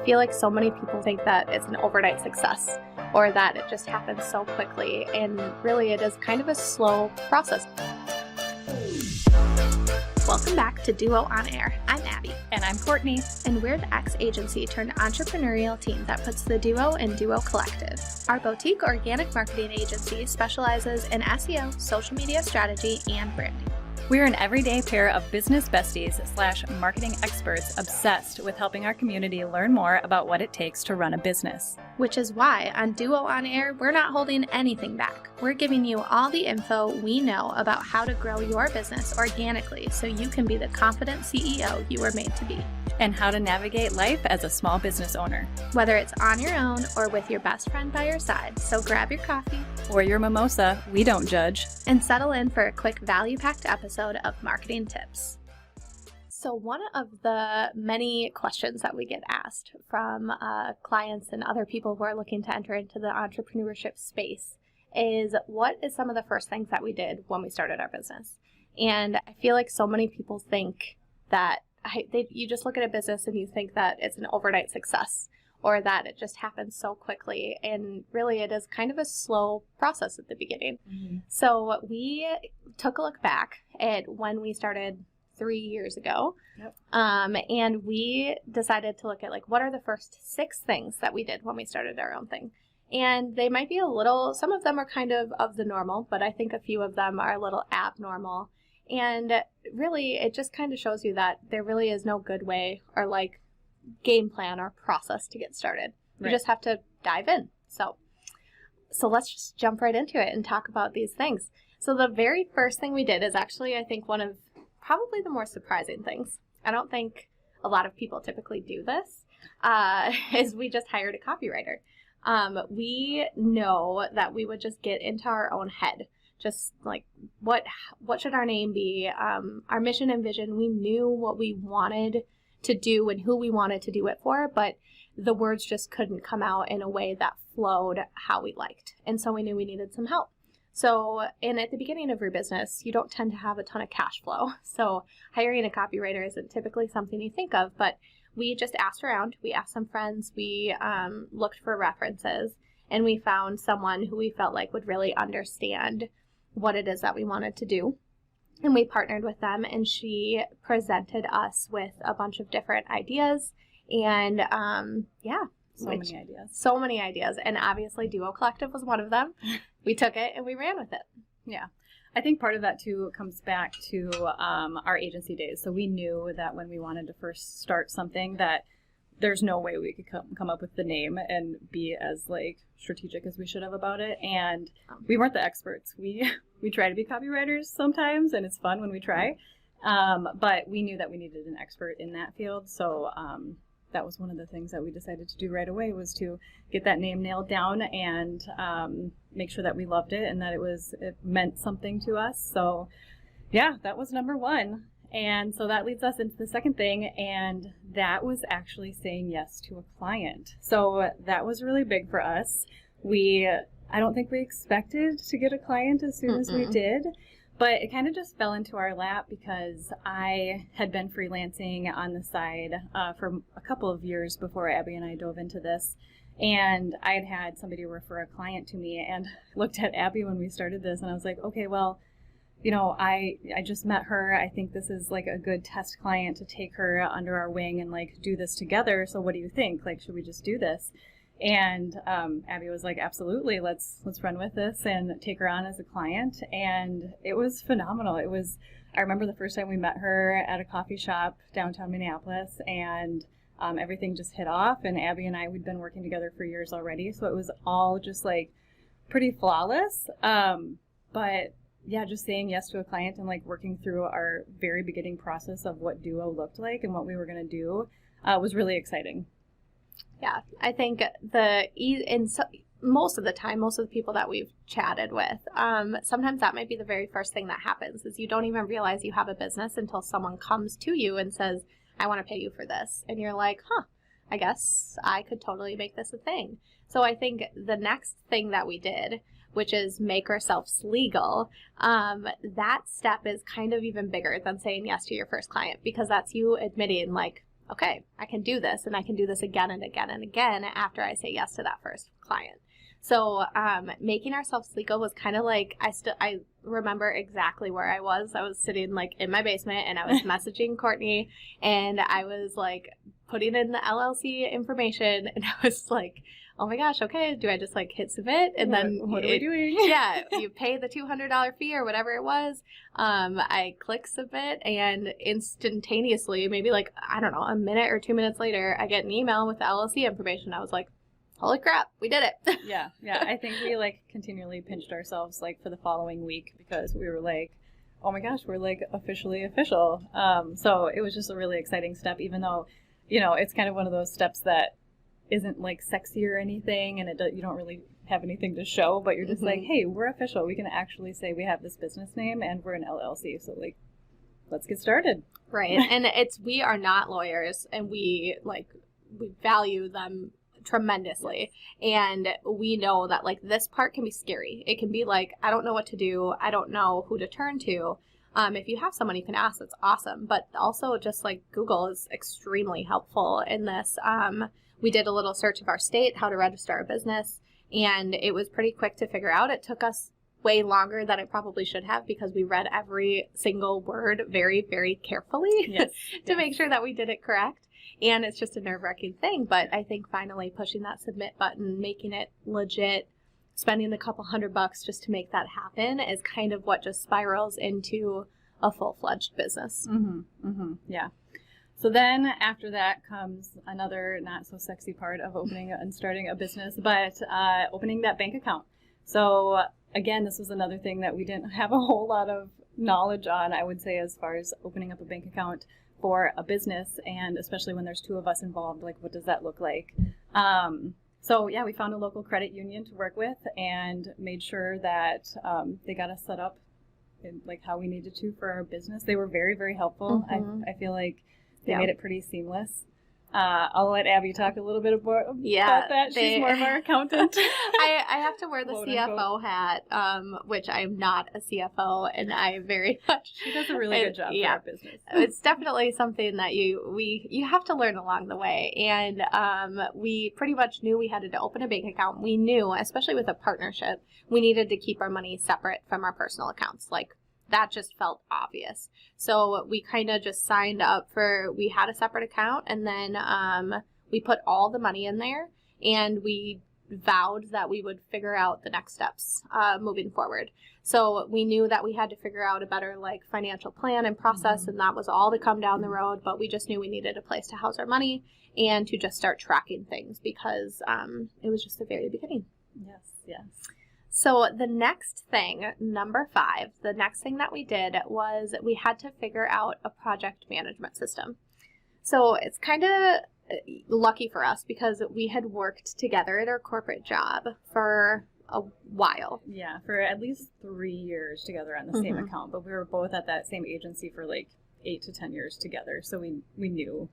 feel like so many people think that it's an overnight success or that it just happens so quickly, and really it is kind of a slow process. Welcome back to Duo On Air. I'm Abby. And I'm Courtney. And we're the ex-agency turned entrepreneurial team that puts the Duo in Duo Collective. Our boutique organic marketing agency specializes in SEO, social media strategy, and branding. We're an everyday pair of business besties / marketing experts obsessed with helping our community learn more about what it takes to run a business. Which is why on Duo On Air, we're not holding anything back. We're giving you all the info we know about how to grow your business organically so you can be the confident CEO you were made to be. And how to navigate life as a small business owner. Whether it's on your own or with your best friend by your side. So grab your coffee. Or your mimosa, we don't judge. And settle in for a quick value-packed episode of Marketing Tips. So one of the many questions that we get asked from clients and other people who are looking to enter into the entrepreneurship space is, what is some of the first things that we did when we started our business? And I feel like so many people think that you just look at a business and you think that it's an overnight success or that it just happens so quickly. And really it is kind of a slow process at the beginning. Mm-hmm. So we took a look back at when we started 3 years ago. Yep. And we decided to look at what are the first 6 things that we did when we started our own thing. And they might be some of them are kind of the normal, but I think a few of them are a little abnormal. And really, it just kind of shows you that there really is no good way or game plan or process to get started. Right. You just have to dive in. So let's just jump right into it and talk about these things. So the very first thing we did is actually, I think, one of probably the more surprising things. I don't think a lot of people typically do this, is we just hired a copywriter. We know that we would just get into our own head. Just what should our name be? Our mission and vision, we knew what we wanted to do and who we wanted to do it for, but the words just couldn't come out in a way that flowed how we liked. And so we knew we needed some help. So, and at the beginning of your business, you don't tend to have a ton of cash flow. So hiring a copywriter isn't typically something you think of, but we just asked around. We asked some friends. We looked for references, and we found someone who we felt like would really understand what it is that we wanted to do. And we partnered with them, and she presented us with a bunch of different ideas. And So many ideas. And obviously Duo Collective was one of them. We took it and we ran with it. Yeah. I think part of that too comes back to our agency days. So we knew that when we wanted to first start something that there's no way we could come up with the name and be as strategic as we should have about it. And we weren't the experts. We try to be copywriters sometimes, and it's fun when we try. But we knew that we needed an expert in that field. So that was one of the things that we decided to do right away, was to get that name nailed down and make sure that we loved it and that it meant something to us. So yeah, that was number one. And so that leads us into the second thing, and that was actually saying yes to a client. So that was really big for us. I don't think we expected to get a client as soon as we did, but it kind of just fell into our lap because I had been freelancing on the side for a couple of years before Abby and I dove into this. And I had somebody refer a client to me, and looked at Abby when we started this, and I was like, okay, well, I just met her. I think this is a good test client to take her under our wing and do this together. So what do you think? Should we just do this? And Abby was like, absolutely, let's run with this and take her on as a client. And it was phenomenal. I remember the first time we met her at a coffee shop downtown Minneapolis, and everything just hit off. And Abby and we'd been working together for years already. So it was all just pretty flawless. But yeah, just saying yes to a client and working through our very beginning process of what Duo looked like and what we were going to do was really exciting. Yeah, I think most of the people that we've chatted with, sometimes that might be the very first thing that happens, is you don't even realize you have a business until someone comes to you and says, I want to pay you for this. And you're like, I guess I could totally make this a thing. So I think the next thing that we did, which is make ourselves legal, that step is kind of even bigger than saying yes to your first client, because that's you admitting okay, I can do this, and I can do this again and again and again after I say yes to that first client. So making ourselves legal was kind of like, I remember exactly where I was. I was sitting like in my basement, and I was messaging Courtney, and I was like putting in the LLC information, and I was like, oh my gosh, okay, do I just like hit submit? And then what are we doing? Yeah, you pay the $200 fee or whatever it was. I click submit, and instantaneously, maybe like, I don't know, a minute or 2 minutes later, I get an email with the LLC information. I was like, holy crap, we did it. Yeah. I think we like continually pinched ourselves like for the following week, because we were like, oh my gosh, we're like officially official. So it was just a really exciting step, even though, you know, it's kind of one of those steps that isn't like sexy or anything, and you don't really have anything to show, but you're just like, hey, we're official. We can actually say we have this business name and we're an LLC. So like, let's get started. Right. And we are not lawyers, and we value them tremendously. And we know that like this part can be scary. It can be like, I don't know what to do. I don't know who to turn to. If you have someone you can ask, that's awesome. But also just like Google is extremely helpful in this. We did a little search of our state, how to register a business, and it was pretty quick to figure out. It took us way longer than it probably should have, because we read every single word very, very carefully to make sure that we did it correct. And it's just a nerve-wracking thing. But I think finally pushing that submit button, making it legit, spending a couple $100 just to make that happen is kind of what just spirals into a full-fledged business. Yeah. So then after that comes another not so sexy part of opening and starting a business, but opening that bank account. So again, this was another thing that we didn't have a whole lot of knowledge on, I would say, as far as opening up a bank account for a business, and especially when there's two of us involved, like what does that look like? So yeah, we found a local credit union to work with and made sure that they got us set up in like how we needed to for our business. They were very, very helpful. I feel like they made it pretty seamless. I'll let Abby talk a little bit about that. She's more of our accountant. I have to wear the CFO hat, which I'm not a CFO, and I very much... She does a really good job for our business. It's definitely something that you have to learn along the way, and we pretty much knew we had to open a bank account. We knew, especially with a partnership, we needed to keep our money separate from our personal accounts. Like, that just felt obvious. So we kind of just signed up we had a separate account, and then we put all the money in there, and we vowed that we would figure out the next steps moving forward. So we knew that we had to figure out a better like financial plan and process, and that was all to come down the road, but we just knew we needed a place to house our money and to just start tracking things, because it was just the very beginning. Yes. So the next thing, number 5, the next thing that we did was we had to figure out a project management system. So it's kind of lucky for us, because we had worked together at our corporate job for a while. Yeah, for at least 3 years together on the same account, but we were both at that same agency for like 8 to 10 years together, so we knew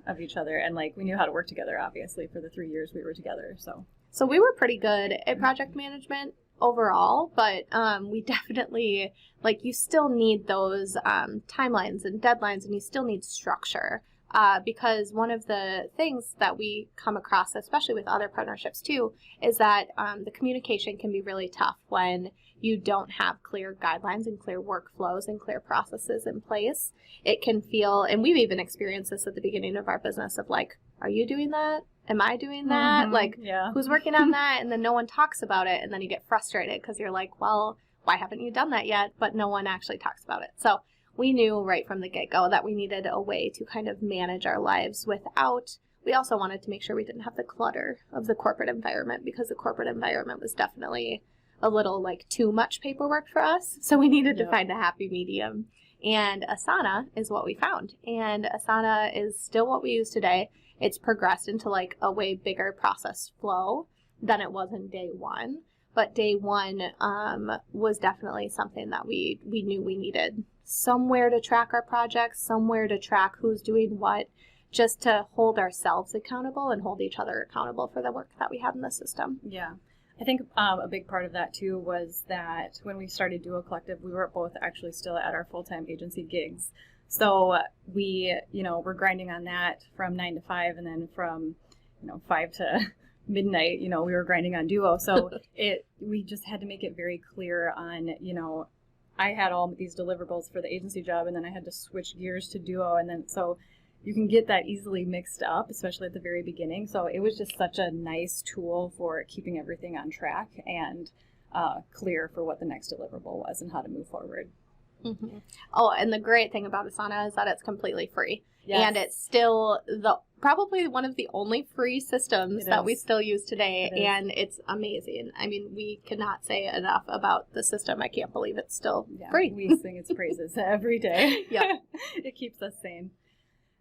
of each other, and like we knew how to work together, obviously, for the 3 years we were together. So we were pretty good at project management overall, but we definitely, like, you still need those timelines and deadlines, and you still need structure, because one of the things that we come across, especially with other partnerships too, is that the communication can be really tough when you don't have clear guidelines and clear workflows and clear processes in place. It can feel, and we've even experienced this at the beginning of our business, of like, are you doing that? Am I doing that? Who's working on that? And then no one talks about it, and then you get frustrated because you're like, well, why haven't you done that yet? But no one actually talks about it. So we knew right from the get-go that we needed a way to kind of manage our lives without, we also wanted to make sure we didn't have the clutter of the corporate environment, because the corporate environment was definitely a little like too much paperwork for us. So we needed to find a happy medium. And Asana is what we found. And Asana is still what we use today. It's progressed into like a way bigger process flow than it was in day one. But day one was definitely something that we knew we needed. Somewhere to track our projects, somewhere to track who's doing what, just to hold ourselves accountable and hold each other accountable for the work that we had in the system. Yeah. I think a big part of that too was that when we started Duo Collective, we were both actually still at our full-time agency gigs. So we, we're grinding on that from 9 to 5, and then from, 5 to midnight, we were grinding on Duo. So we just had to make it very clear on, I had all these deliverables for the agency job, and then I had to switch gears to Duo. And then so you can get that easily mixed up, especially at the very beginning. So it was just such a nice tool for keeping everything on track and clear for what the next deliverable was and how to move forward. Mm-hmm. Oh, and the great thing about Asana is that it's completely free. Yes. And it's still probably one of the only free systems that we still use today, and it's amazing. I mean, we cannot say enough about the system. I can't believe it's still free. We sing its praises every day. Yep. It keeps us sane.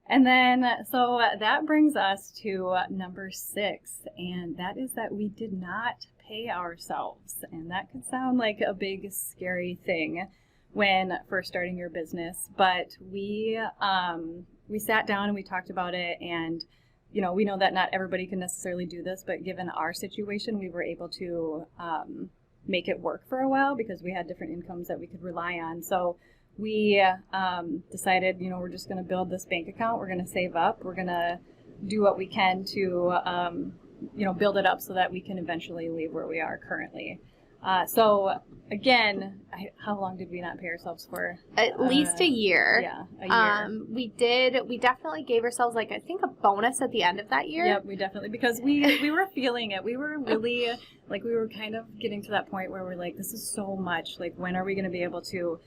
And then, so that brings us to number 6, and that is that we did not pay ourselves. And that could sound like a big, scary thing when first starting your business, but we sat down and we talked about it, and we know that not everybody can necessarily do this, but given our situation, we were able to make it work for a while because we had different incomes that we could rely on. So we decided, we're just going to build this bank account. We're going to save up. We're going to do what we can to, build it up so that we can eventually leave where we are currently. So again, how long did we not pay ourselves for? At least a year. Yeah, a year. We definitely gave ourselves I think a bonus at the end of that year. Yep, we definitely, because we were feeling it. We were really, we were kind of getting to that point where we're like, this is so much. When are we going to be able to,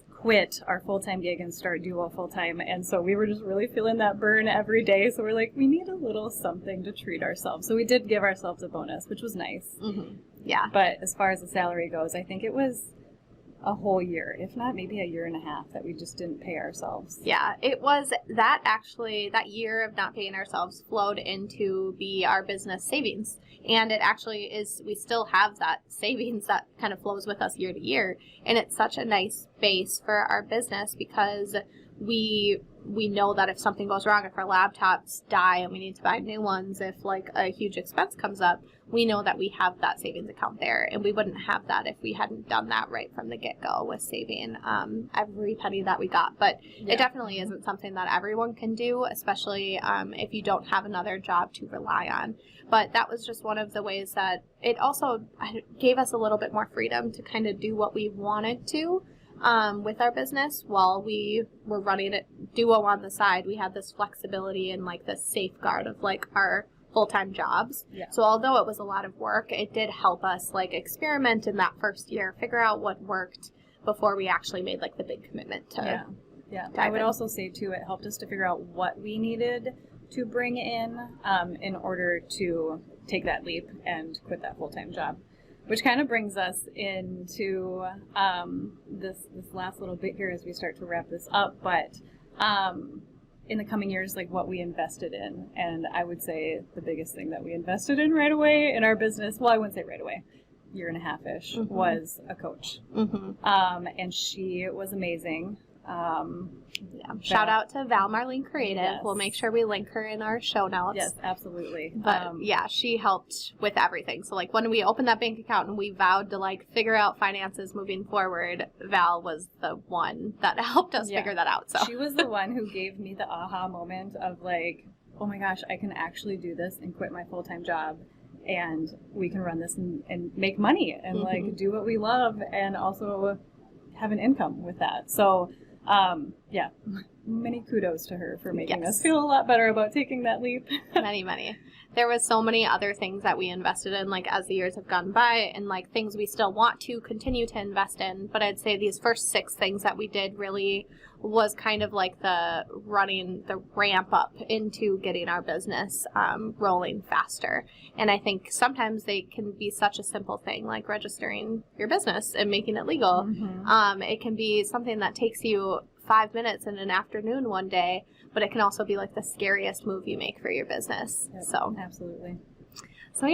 quit our full-time gig and start Duo full-time? And so we were just really feeling that burn every day. So we're like, we need a little something to treat ourselves. So we did give ourselves a bonus, which was nice. Mm-hmm. Yeah. But as far as the salary goes, I think it was a whole year, if not maybe a year and a half, that we just didn't pay ourselves. Yeah, it was that year of not paying ourselves flowed into our business savings. And it actually is, we still have that savings that kind of flows with us year to year. And it's such a nice base for our business because we know that if something goes wrong, if our laptops die and we need to buy new ones, if a huge expense comes up, we know that we have that savings account there, and we wouldn't have that if we hadn't done that right from the get-go with saving every penny that we got. But it definitely isn't something that everyone can do, especially if you don't have another job to rely on. But that was just one of the ways that it also gave us a little bit more freedom to kind of do what we wanted to with our business while we were running it Duo on the side. We had this flexibility and this safeguard of our full-time jobs. Yeah. So although it was a lot of work, it did help us experiment in that first year, figure out what worked before we actually made the big commitment to I would also say too, it helped us to figure out what we needed to bring in order to take that leap and quit that full-time job. Which kind of brings us into this last little bit here as we start to wrap this up. But in the coming years, what we invested in, and I would say the biggest thing that we invested in right away in our business, well, I wouldn't say right away, year and a half-ish, mm-hmm. was a coach. Mm-hmm. And she was amazing. Shout out to Val Marlene Creative. Yes. We'll make sure we link her in our show notes. Yes, absolutely. But she helped with everything. So when we opened that bank account and we vowed to figure out finances moving forward, Val was the one that helped us figure that out. So she was the one who gave me the aha moment of oh my gosh, I can actually do this and quit my full-time job. And we can run this and make money and mm-hmm. Do what we love and also have an income with that. So many kudos to her for making us feel a lot better about taking that leap. Many. There was so many other things that we invested in, as the years have gone by, and things we still want to continue to invest in. But I'd say these first 6 things that we did really was kind of the ramp up into getting our business rolling faster. And I think sometimes they can be such a simple thing, like registering your business and making it legal. Mm-hmm. It can be something that takes you 5 minutes in an afternoon one day, but it can also be the scariest move you make for your business. Yep, so absolutely. So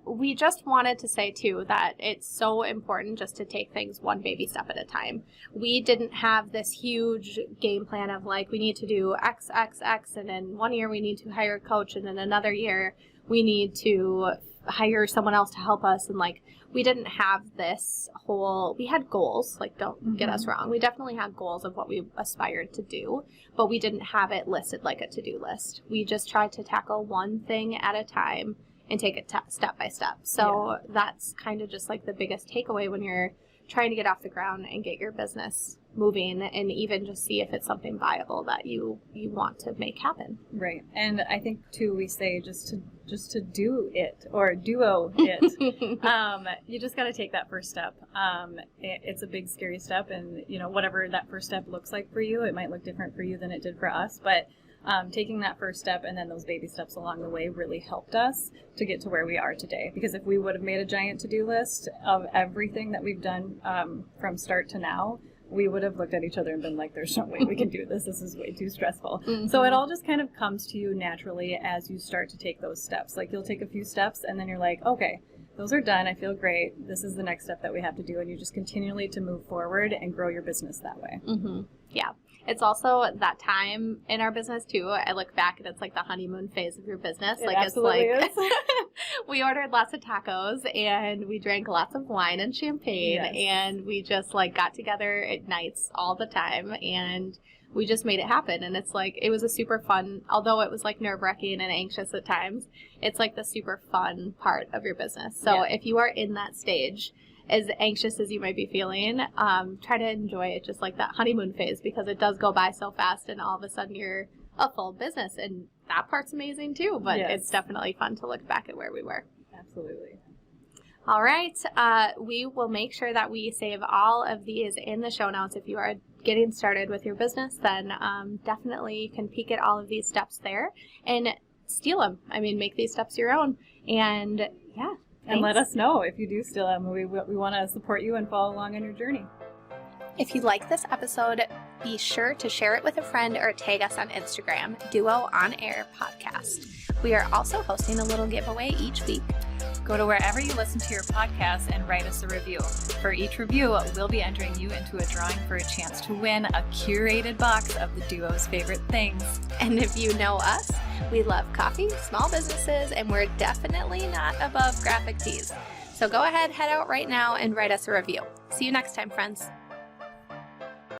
we just wanted to say too that it's so important just to take things one baby step at a time. We didn't have this huge game plan of we need to do X, X, X, and in 1 year we need to hire a coach, and in another year we need to hire someone else to help us. And like, we didn't have this whole, we had goals, like don't get us wrong. We definitely had goals of what we aspired to do, but we didn't have it listed like a to-do list. We just tried to tackle one thing at a time and take it step by step. So that's kind of just like the biggest takeaway when you're trying to get off the ground and get your business moving, and even just see if it's something viable that you want to make happen. Right. And I think too, we say just to do it, or duo it. You just got to take that first step. It's a big scary step, and you know, whatever that first step looks like for you, it might look different for you than it did for us, but taking that first step and then those baby steps along the way really helped us to get to where we are today. Because if we would have made a giant to-do list of everything that we've done from start to now, we would have looked at each other and been like, there's no way we can do this. This is way too stressful. So it all just kind of comes to you naturally as you start to take those steps. Like, you'll take a few steps and then you're like, okay, those are done. I feel great. This is the next step that we have to do. And you just continually to move forward and grow your business that way. Yeah. It's also that time in our business too. I look back and it's like the honeymoon phase of your business. It like, absolutely it's like is. we ordered lots of tacos and we drank lots of wine and champagne, and we just like got together at nights all the time, and we just made it happen. And it's like, it was a super fun, although it was like nerve-wracking and anxious at times, it's like the super fun part of your business. So if you are in that stage, as anxious as you might be feeling, try to enjoy it just like that honeymoon phase, because it does go by so fast and all of a sudden you're a full business, and that part's amazing too, but it's definitely fun to look back at where we were. Absolutely. All right. We will make sure that we save all of these in the show notes. If you are getting started with your business, then definitely you can peek at all of these steps there and steal them. I mean, make these steps your own. And yeah. And let us know if you do steal them. We want to support you and follow along on your journey. If you like this episode, be sure to share it with a friend or tag us on Instagram, Duo On Air Podcast. We are also hosting a little giveaway each week. Go to wherever you listen to your podcast and write us a review. For each review, we'll be entering you into a drawing for a chance to win a curated box of the duo's favorite things. And if you know us, we love coffee, small businesses, and we're definitely not above graphic tees. So go ahead, head out right now and write us a review. See you next time, friends.